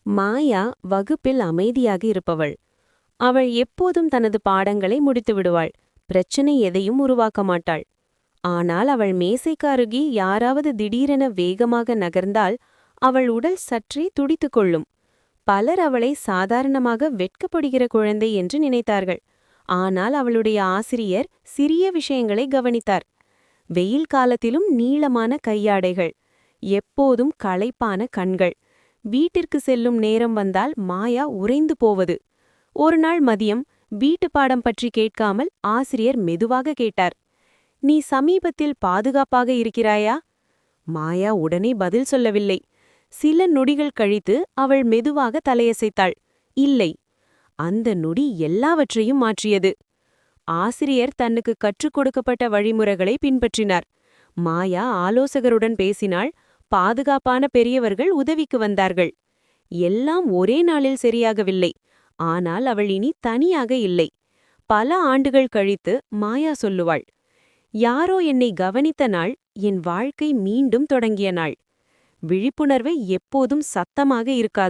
மாயா வகுப்பில் அமைதியாக இருப்பவள். அவள் எப்போதும் தனது பாடங்களை முடித்து விடுவாள். பிரச்சனை எதையும் உருவாக்க மாட்டாள். ஆனால் அவள் மேசைக்கு அருகே யாராவது திடீரென வேகமாக நகர்ந்தால் அவள் உடல் சற்றே துடித்துக் கொள்ளும். பலர் அவளை சாதாரணமாக வெட்கப்படுகிற குழந்தை என்று நினைத்தார்கள். ஆனால் அவளுடைய ஆசிரியர் சிறிய விஷயங்களை கவனித்தார். வெயில் காலத்திலும் நீளமான கையாடைகள், எப்போதும் களைப்பான கண்கள். வீட்டிற்கு செல்லும் நேரம் வந்தால் மாயா உறைந்து போவது. ஒரு நாள் மதியம் வீட்டு பாடம் பற்றி கேட்காமல் ஆசிரியர் மெதுவாக கேட்டார், "நீ சமீபத்தில் பாதுகாப்பாக இருக்கிறாயா?" மாயா உடனே பதில் சொல்லவில்லை. சில நொடிகள் கழித்து அவள் மெதுவாக தலையசைத்தாள், "இல்லை." அந்த நொடி எல்லாவற்றையும் மாற்றியது. ஆசிரியர் தன்னுக்கு கற்றுக் கொடுக்கப்பட்ட வழிமுறைகளை பின்பற்றினார். மாயா ஆலோசகருடன் பேசினாள். பாதுகாப்பான பெரியவர்கள் உதவிக்கு வந்தார்கள். எல்லாம் ஒரே நாளில் சரியாகவில்லை. ஆனால் அவள் இனி தனியாக இல்லை. பல ஆண்டுகள் கழித்து மாயா சொல்லுவாள், "யாரோ என்னை கவனித்த நாள் என் வாழ்க்கை மீண்டும் தொடங்கிய நாள்." விழிப்புணர்வு எப்போதும் சத்தமாக இருக்காது.